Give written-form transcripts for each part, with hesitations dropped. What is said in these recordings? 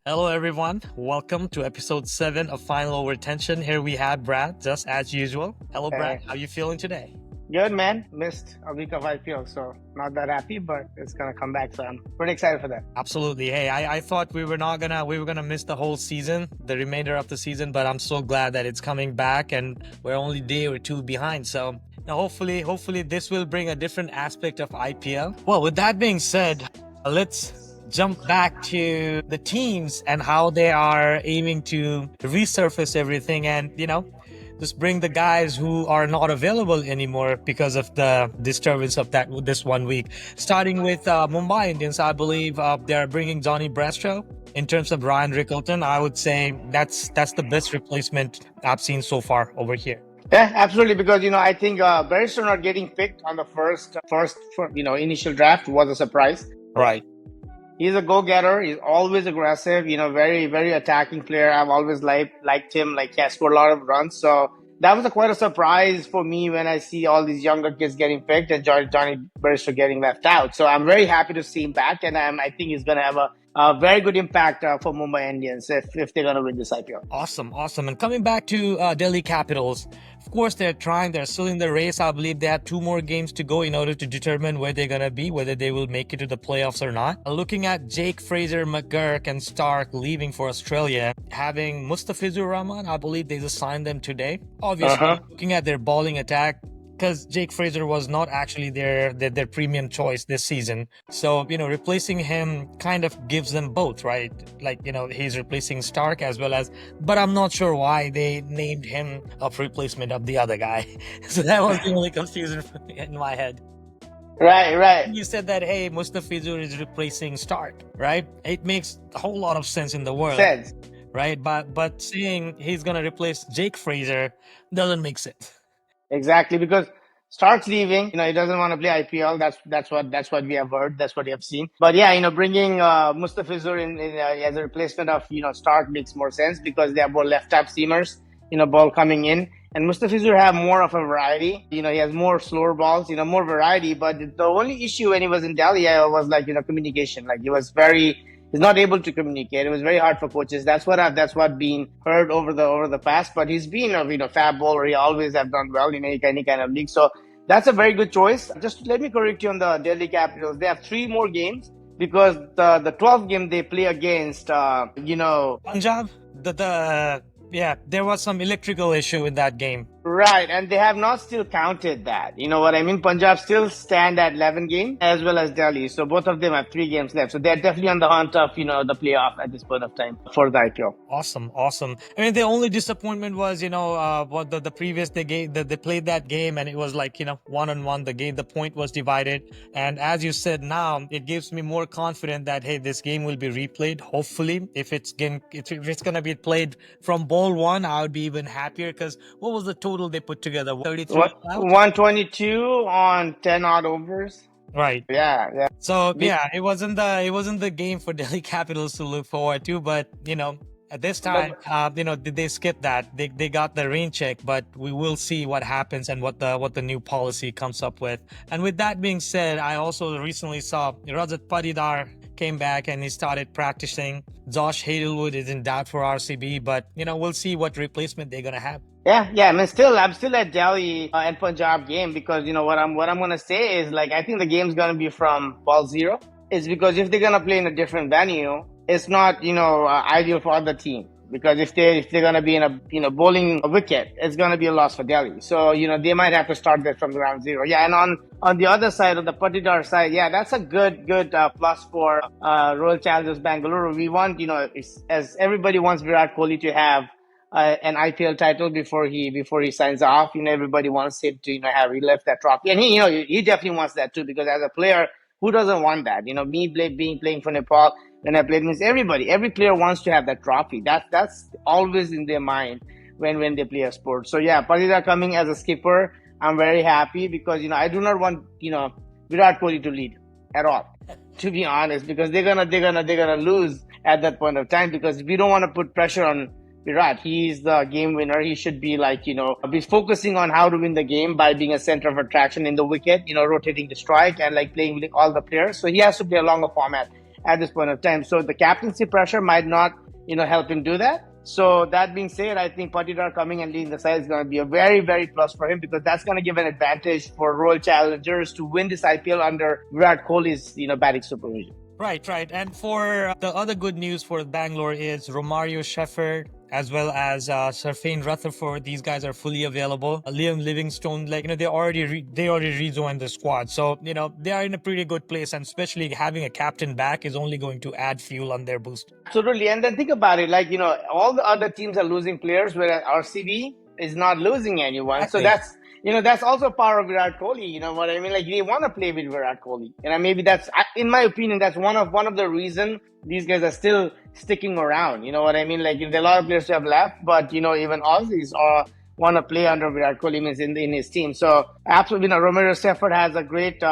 Hello, everyone. Welcome to Episode 7 of Final Overtension. Here we have Brad, just as usual. Hello, Brad. Hey, How you feeling today? good man. Missed a week of IPL, so not that happy, but it's gonna come back. So I'm pretty excited for that. Absolutely. Hey, I thought we were gonna miss the whole season, the remainder of the season, but I'm so glad that it's coming back, and we're only a day or two behind. So now, hopefully, this will bring a different aspect of IPL. Well, with that being said, let's jump back to the teams and how they are aiming to resurface everything, and just bring the guys who are not available anymore because of the disturbance of this 1 week. Starting with Mumbai Indians, I believe they are bringing Johnny Bairstow. In terms of Ryan Rickleton, I would say that's the best replacement I've seen so far over here. Yeah, absolutely. Because I think Bairstow not getting picked on the first initial draft was a surprise. Right. He's a go-getter. He's always aggressive. Very very attacking player. I've always liked him. Like he has scored a lot of runs. So that was quite a surprise for me when I see all these younger kids getting picked and Johnny Bairstow getting left out. So I'm very happy to see him back, and I think he's going to have a very good impact for Mumbai Indians if they're going to win this IPL. Awesome. And coming back to Delhi Capitals, of course, they're still in the race. I believe they have 2 more games to go in order to determine where they're going to be, whether they will make it to the playoffs or not. Looking at Jake, Fraser, McGurk, and Starc leaving for Australia, having Mustafizur Rahman, I believe they just signed them today. Obviously, looking at their bowling attack, because Jake Fraser was not actually their premium choice this season. So, replacing him kind of gives them both, right? Like, he's replacing Starc as well as, but I'm not sure why they named him a replacement of the other guy. So that was the only confusion in my head. Right. You said that, hey, Mustafizur is replacing Starc, right? It makes a whole lot of sense in the world, Says. right? But saying he's going to replace Jake Fraser doesn't make sense. Exactly, because Stark's leaving. He doesn't want to play IPL. That's what we have heard. That's what we have seen. But yeah, bringing Mustafizur in as a replacement of Stark makes more sense because they have more left-tap seamers. Ball coming in, and Mustafizur have more of a variety. He has more slower balls. More variety. But the only issue when he was in Delhi was communication. Like he's not able to communicate. It was very hard for coaches. That's what been heard over the past. But he's been a fab bowler. He always have done well in any kind of league. So that's a very good choice. Just let me correct you on the Delhi Capitals. They have 3 more games because the 12th game they play against Punjab, yeah, there was some electrical issue in that game. Right, and they have not still counted that. You know what I mean? Punjab still stand at 11 games as well as Delhi. So both of them have 3 games left. So they're definitely on the hunt of, the playoff at this point of time for the IPL. Awesome. I mean, the only disappointment was, what the previous they played that game and it was like, 1-on-1. The point was divided. And as you said, now it gives me more confidence that, hey, this game will be replayed. Hopefully, if it's going to be played from ball 1, I would be even happier because what was the total they put together? 33? 122 on 10 odd overs. Right. Yeah. So yeah, it wasn't the game for Delhi Capitals to look forward to, but at this time, did they skip that? They got the rain check, but we will see what happens and what the new policy comes up with. And with that being said, I also recently saw Rajat Patidar came back and he started practicing. Josh Hazelwood is in doubt for RCB, but we'll see what replacement they're gonna have. Yeah. I mean, I'm still at Delhi and Punjab game because what I'm gonna say is I think the game's gonna be from ball 0. It's because if they're gonna play in a different venue, it's not ideal for other team. Because if they're gonna be in a bowling wicket, it's gonna be a loss for Delhi. So they might have to start that from ground 0. Yeah, and on the other side, on the Patidar side, yeah, that's a good plus for Royal Challengers Bangalore. We want as everybody wants Virat Kohli to have an IPL title before he signs off. Everybody wants him to have he left that trophy, and he definitely wants that too. Because as a player, who doesn't want that? Me playing for Nepal when I played means every player wants to have that trophy. That's always in their mind when they play a sport. So yeah, Patidar coming as a skipper, I'm very happy because I do not want Virat Kohli to lead at all, to be honest, because they're gonna lose at that point of time because we don't want to put pressure on Virat. He's the game winner. He should be be focusing on how to win the game by being a center of attraction in the wicket, rotating the strike and playing with all the players. So he has to play a longer format. at this point of time. So the captaincy pressure might not, help him do that. So that being said, I think Patidar coming and leading the side is going to be a very, very plus for him, because that's going to give an advantage for Royal Challengers to win this IPL under Virat Kohli's, batting supervision. Right. And for the other good news for Bangalore is Romario Shepherd as well as Sarfane Rutherford. These guys are fully available. Liam Livingstone, they already rejoined the squad. So, they are in a pretty good place, and especially having a captain back is only going to add fuel on their boost. Absolutely. And then think about it, all the other teams are losing players, whereas RCB is not losing anyone. Exactly. So that's also power of Virat Kohli. You know what I mean? They want to play with Virat Kohli. And maybe that's, in my opinion, that's one of the reasons these guys are still sticking around. You know what I mean? There are a lot of players who have left, but, even Aussies want to play under Virat Kohli in his team. So absolutely, Romero Shepherd has a great,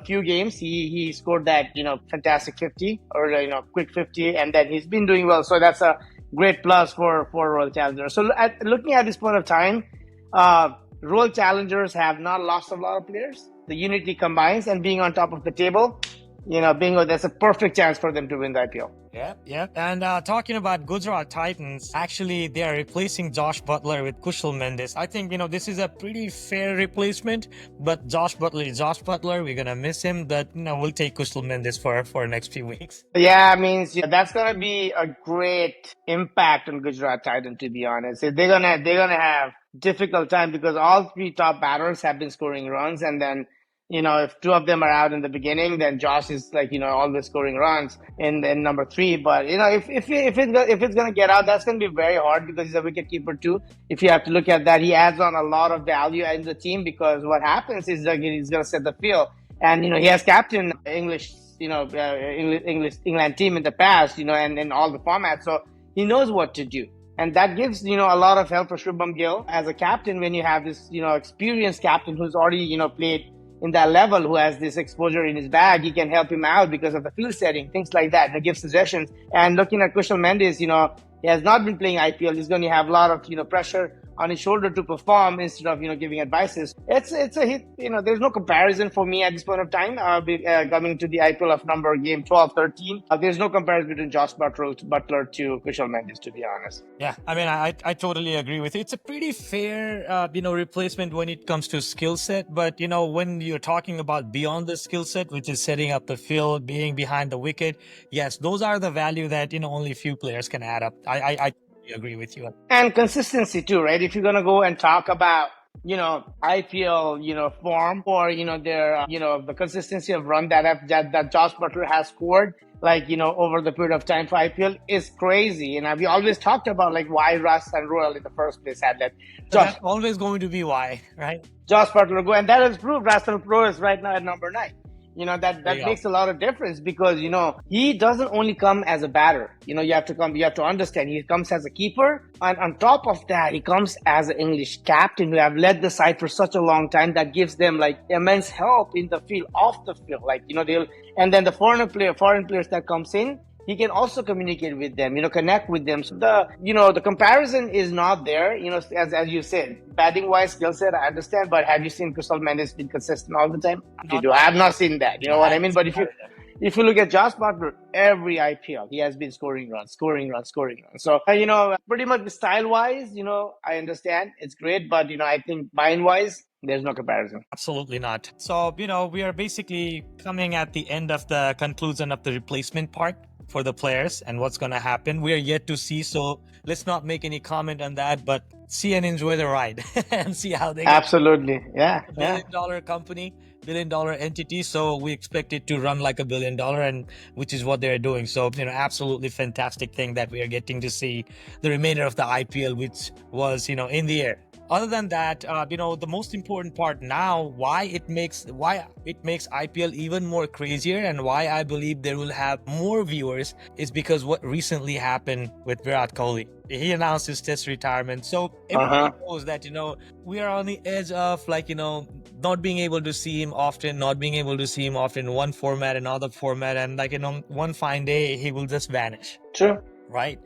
few games. He scored that, fantastic 50 or, quick 50, and then he's been doing well. So that's a great plus for Royal Challengers. So looking at this point of time, Royal Challengers have not lost a lot of players. The unity combines, and being on top of the table, bingo, that's a perfect chance for them to win the IPL. Yeah. And talking about Gujarat Titans, actually, they are replacing Josh Buttler with Kusal Mendis. I think, this is a pretty fair replacement, but Josh Buttler is Josh Buttler. We're going to miss him, but, we'll take Kusal Mendis for the next few weeks. Yeah, that's going to be a great impact on Gujarat Titans, to be honest. They're going to have difficult time, because all three top batters have been scoring runs, and then if two of them are out in the beginning, then Josh is always scoring runs in number three. But if it's gonna get out, that's gonna be very hard, because he's a wicket keeper too. If you have to look at that, he adds on a lot of value in the team, because what happens is that he's gonna set the field, and he has captain England team in the past, and in all the formats, so he knows what to do. And that gives, a lot of help for Shubham Gill as a captain, when you have this, experienced captain who's already, played in that level, who has this exposure in his bag. He can help him out because of the field setting, things like that. And give suggestions. And looking at Kusal Mendis, he has not been playing IPL. He's going to have a lot of, pressure on his shoulder to perform instead of, giving advices. It's a hit. There's no comparison for me at this point of time, coming to the IPL of number game 12, 13. There's no comparison between Josh Buttler to Kusal Mendis, to be honest. Yeah, I totally agree with you. It's a pretty fair, replacement when it comes to skill set. But, when you're talking about beyond the skill set, which is setting up the field, being behind the wicket, yes, those are the value that, only few players can add up. I agree with you. And consistency too, right? If you're going to go and talk about, IPL, form, or, their, the consistency of run that Josh Buttler has scored, over the period of time for IPL is crazy. And we always talked about, why Russ and Royal in the first place had that. That's always going to be why, right? Josh Buttler go, and that has proved Russell Crowe is right now at number 9. That makes a lot of difference, because, he doesn't only come as a batter. You have to understand, he comes as a keeper. And on top of that, he comes as an English captain who have led the side for such a long time, that gives them immense help in the field, off the field. And then the foreign players that comes in, he can also communicate with them, connect with them. So the comparison is not there, as you said, batting wise, skill set, I understand. But have you seen Kusal Mendis been consistent all the time? I have not seen that. You know what I mean? But if you look at Josh Buttler, every IPL, he has been scoring runs. So, pretty much style wise, I understand it's great, but, I think mind wise, there's no comparison. Absolutely not. So, we are basically coming at the end of the conclusion of the replacement part for the players and what's going to happen. We are yet to see, so let's not make any comment on that, but see and enjoy the ride and see how they Absolutely. Yeah. $1 billion company, $1 billion entity, so we expect it to run like $1 billion, and which is what they're doing. So, absolutely fantastic thing that we are getting to see the remainder of the IPL, which was, in the air. Other than that, the most important part now, why it makes IPL even more crazier, and why I believe there will have more viewers, is because what recently happened with Virat Kohli. He announced his test retirement. So everyone knows that, we are on the edge of not being able to see him often, in one format, another format, and one fine day he will just vanish. True. Right?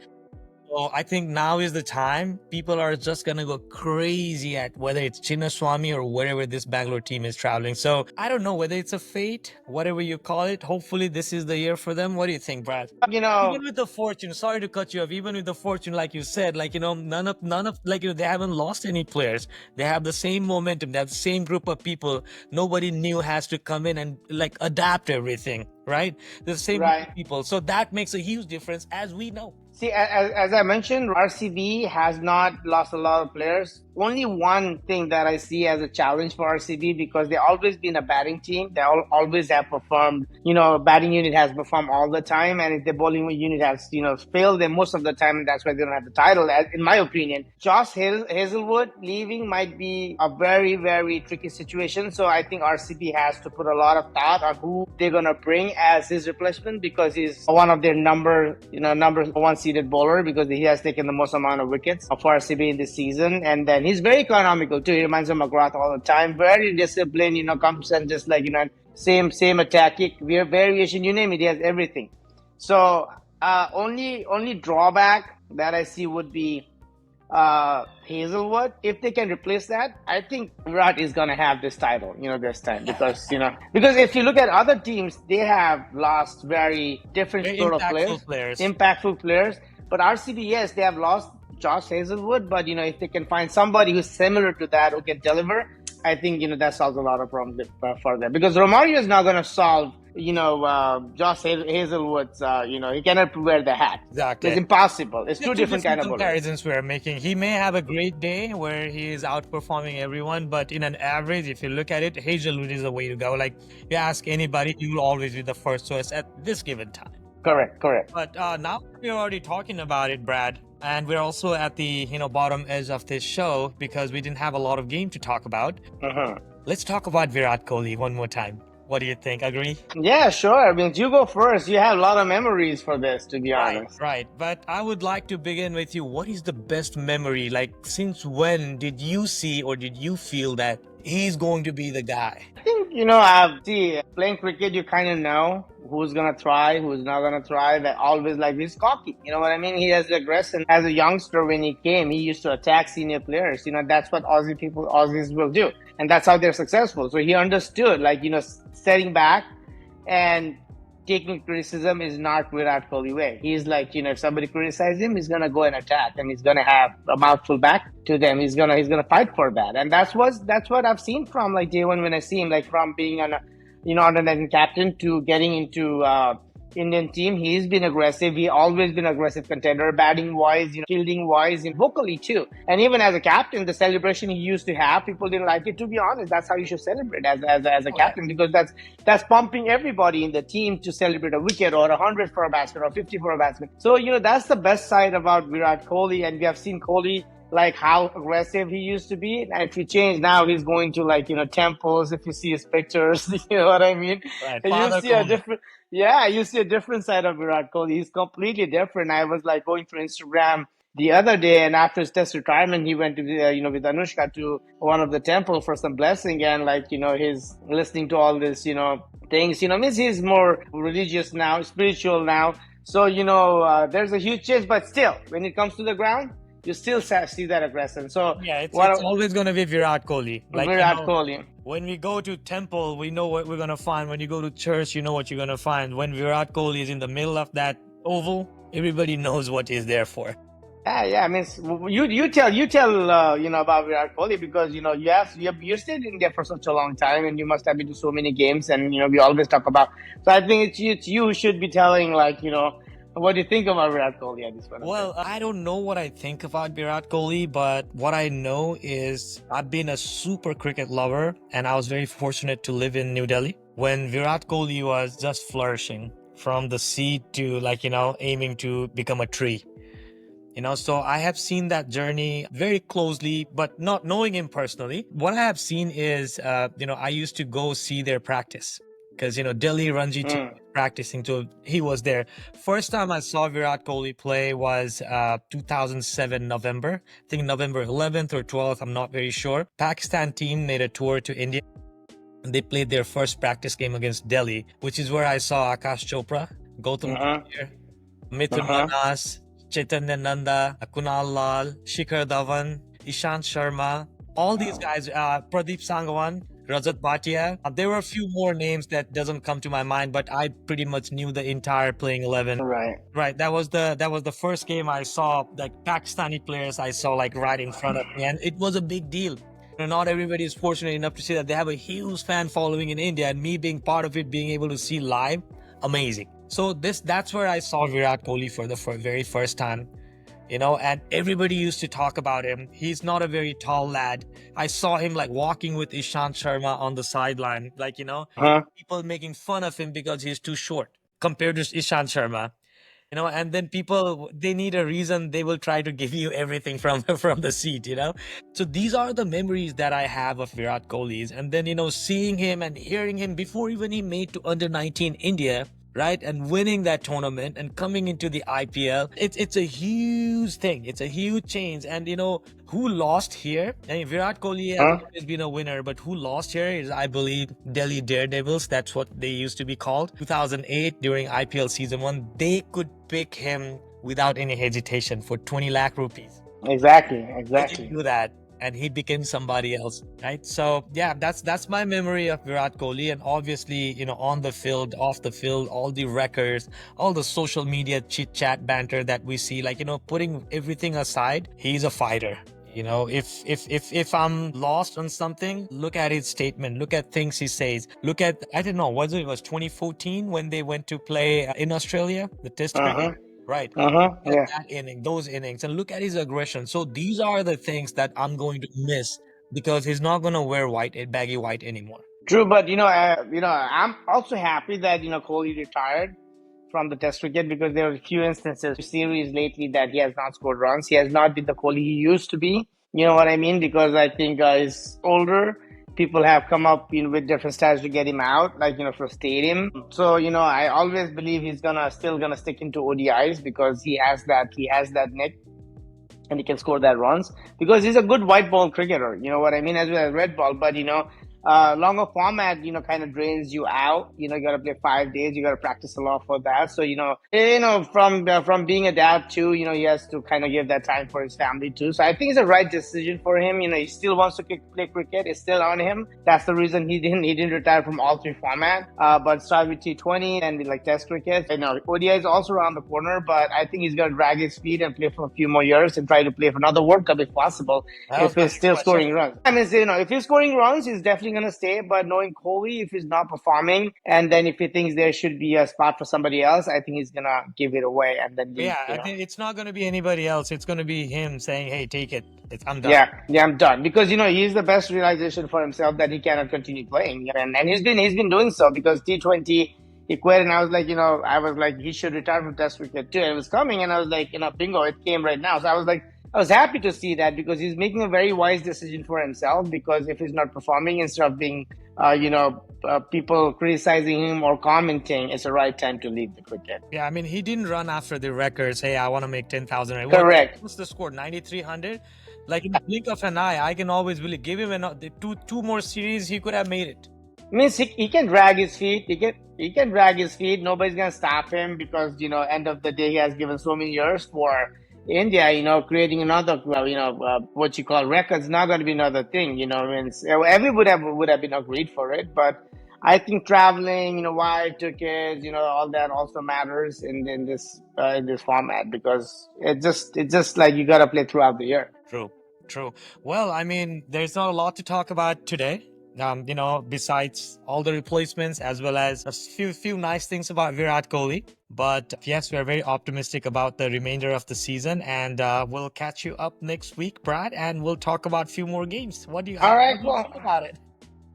So I think now is the time. People are just gonna go crazy at whether it's Chinnaswamy or wherever this Bangalore team is traveling. So I don't know whether it's a fate, whatever you call it. Hopefully this is the year for them. What do you think, Brad? You know, Even with the fortune, sorry to cut you off, even with the fortune, like you said, like, none of, like, they haven't lost any players. They have the same momentum. They have the same group of people. Nobody new has to come in and like adapt everything, right? The same group right. of people. So that makes a huge difference, as we know. See, as I mentioned, RCB has not lost a lot of players. Only one thing that I see as a challenge for RCB, because they've always been a batting team. They always have performed, batting unit has performed all the time. And if the bowling unit has, failed them most of the time, that's why they don't have the title, in my opinion. Josh Hazelwood leaving might be a very, very tricky situation. So I think RCB has to put a lot of thought on who they're going to bring as his replacement, because he's one of their number one seeded bowler, because he has taken the most amount of wickets for RCB in this season. And then he's very economical too. He reminds of McGrath all the time. Very disciplined, comes and just like, same attack kick, variation, you name it, he has everything. So only drawback that I see would be Hazelwood. If they can replace that, I think Virat is gonna have this title, this time, because because if you look at other teams, they have lost very different Very sort of impactful players. But RCB, yes, they have lost Josh Hazelwood, but if they can find somebody who's similar to that who can deliver, I think that solves a lot of problems for them, because Romario is not gonna solve Josh Hazelwood's, he cannot wear the hat. Exactly. It's impossible. It's two different kind of comparisons we're making. He may have a great day where he is outperforming everyone, but in an average, if you look at it, Hazelwood is the way to go. Like, you ask anybody, he will always be the first choice at this given time. Correct. But now we're already talking about it, Brad, and we're also at the bottom edge of this show because we didn't have a lot of game to talk about. Let's talk about Virat Kohli one more time. What do you think? Agree? Yeah, sure. I mean, you go first. You have a lot of memories for this, to be honest. Right. But I would like to begin with you. What is the best memory? Like, since when did you see or did you feel that he's going to be the guy? I think, playing cricket, you kind of know who's going to try, who's not going to try. That always, like, he's cocky. You know what I mean? He has aggression. As a youngster, when he came, he used to attack senior players. That's what Aussies will do. And that's how they're successful. So he understood, like, setting back and taking criticism is not Virat Kohli way. He's like, if somebody criticizes him, he's gonna go and attack, and he's gonna have a mouthful back to them. He's gonna fight for that, and that's what I've seen from like day one when I see him, like from being under captain to getting into Indian team. He's been aggressive. He always been aggressive contender, batting wise, fielding wise, and vocally too. And even as a captain, the celebration he used to have, people didn't like it. To be honest, that's how you should celebrate as a captain, because that's pumping everybody in the team to celebrate a wicket or 100 for a basket or 50 for a basket. So that's the best side about Virat Kohli, and we have seen Kohli, like how aggressive he used to be. And if you change now, he's going to like temples. If you see his pictures, you know what I mean. Right. You see a different. Yeah, you see a different side of Virat Kohli. He's completely different. I was like going through Instagram the other day, and after his Test retirement, he went to with Anushka to one of the temple for some blessing, and like he's listening to all this things. Means he's more religious now, spiritual now. So there's a huge change, but still, when it comes to the ground, you still see that aggression. So yeah, it's always going to be Virat Kohli. Like, Virat Kohli. When we go to temple, we know what we're going to find. When you go to church, you know what you're going to find. When Virat Kohli is in the middle of that oval, everybody knows what he's there for. Yeah. I mean, you tell about Virat Kohli, because you're stayed in there for such a long time, and you must have been to so many games, and we always talk about. So I think it's you who should be telling, like, what do you think about Virat Kohli at this point? Well, I don't know what I think about Virat Kohli, but what I know is I've been a super cricket lover, and I was very fortunate to live in New Delhi when Virat Kohli was just flourishing from the seed to aiming to become a tree. So I have seen that journey very closely, but not knowing him personally. What I have seen is, I used to go see their practice. Because, Delhi Ranji team practicing, so he was there. First time I saw Virat Kohli play was 2007 November. I think November 11th or 12th, I'm not very sure. Pakistan team made a tour to India. They played their first practice game against Delhi, which is where I saw Akash Chopra, Gautam Gambhir, Mithun Manas, Chaitanya Nanda, Kunal Lal, Shikhar Dhawan, Ishant Sharma, all these guys, Pradeep Sangwan, Rajat Bhatia. There were a few more names that doesn't come to my mind, but I pretty much knew the entire playing 11. Right. Right, that was the first game I saw, like Pakistani players I saw like right in front of me, and it was a big deal. Not everybody is fortunate enough to see that they have a huge fan following in India, and me being part of it, being able to see live, amazing. So that's where I saw Virat Kohli for the very first time. And everybody used to talk about him. He's not a very tall lad. I saw him like walking with Ishant Sharma on the sideline, like, Huh? people making fun of him because he's too short compared to Ishant Sharma. And then people, they need a reason, they will try to give you everything from from the seat. So these are the memories that I have of Virat Kohli's. And then, seeing him and hearing him before even he made to under 19 India, right, and winning that tournament and coming into the IPL, it's a huge thing. It's a huge change. And who lost here? I mean, Virat Kohli has Huh? always been a winner, but who lost here is, I believe, Delhi Daredevils. That's what they used to be called. 2008, during IPL season 1, they could pick him without any hesitation for 20 lakh rupees. Exactly. They Exactly. didn't do that, and he became somebody else, right? So yeah, that's my memory of Virat Kohli. And obviously, on the field, off the field, all the records, all the social media chit chat banter that we see, like, putting everything aside, he's a fighter. If I'm lost on something, look at his statement, look at things he says, look at, I don't know, was 2014 when they went to play in Australia, the test cricket? Right. Look at Yeah. that inning, those innings, and look at his aggression. So these are the things that I'm going to miss, because he's not going to wear baggy white anymore. True, but I'm also happy that Kohli retired from the Test cricket, because there were a few instances, series lately, that he has not scored runs. He has not been the Kohli he used to be. You know what I mean? Because I think he's older. People have come up with different styles to get him out, like for stadium. So I always believe he's still gonna stick into ODIs, because he has that nick, and he can score that runs, because he's a good white ball cricketer, you know what I mean, as well as red ball. But longer format kind of drains you out. You got to play 5 days, you got to practice a lot for that. So from being a dad too, he has to kind of give that time for his family too. So I think it's the right decision for him. He still wants to play cricket. It's still on him. That's the reason he didn't retire from all three formats, but start with T20 and with Test cricket. ODI is also around the corner, but I think he's gonna drag his feet and play for a few more years and try to play for another World Cup if possible, if he's still scoring runs. I mean, if he's scoring runs, he's definitely going to stay. But knowing Kohli, if he's not performing, and then if he thinks there should be a spot for somebody else, I think he's going to give it away and then leave. Yeah, I think it's not going to be anybody else. It's going to be him saying, hey, take it. I'm done. Yeah, I'm done. Because he's the best realization for himself that he cannot continue playing, and he's been doing so, because T20 he quit, and I was like, he should retire from Test cricket too. And it was coming, and I was like, bingo, it came right now. So I was happy to see that, because he's making a very wise decision for himself. Because if he's not performing, instead of being, people criticizing him or commenting, it's the right time to leave the cricket. Yeah, I mean, he didn't run after the records. Hey, I want to make 10,000. Correct. What's the score? 9,300. Like, in the blink of an eye, I can always really give him two more series. He could have made it. Means he can drag his feet. He can drag his feet. Nobody's gonna stop him, because end of the day, he has given so many years for India. Creating another what you call records, not going to be another thing. Everybody would have been agreed for it, but I think traveling, why tickets, all that also matters in this format, because it's just like you got to play throughout the year. True. Well, I mean, there's not a lot to talk about today. Besides all the replacements, as well as a few nice things about Virat Kohli. But yes, we're very optimistic about the remainder of the season, and we'll catch you up next week, Brad, and we'll talk about a few more games. What do you feel about it?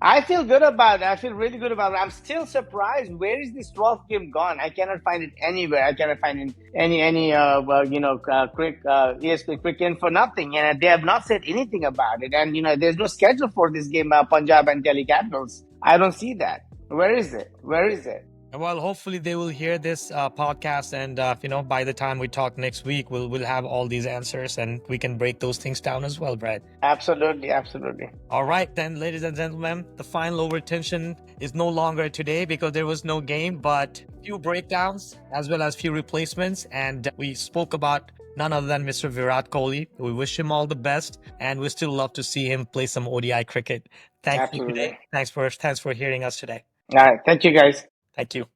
I feel good about it. I feel really good about it. I'm still surprised. Where is this 12th game gone? I cannot find it anywhere. I cannot find it any ESPN Quick Info, nothing. And they have not said anything about it. And, there's no schedule for this game, Punjab and Delhi Capitals. I don't see that. Where is it? Well, hopefully they will hear this podcast, and by the time we talk next week, we'll have all these answers, and we can break those things down as well, Brad. Absolutely. All right, then, ladies and gentlemen, the final overtension is no longer today, because there was no game, but few breakdowns as well as few replacements, and we spoke about none other than Mr. Virat Kohli. We wish him all the best, and we still love to see him play some ODI cricket. Thank you today. Absolutely. Thanks for hearing us today. All right. Thank you, guys. Thank you.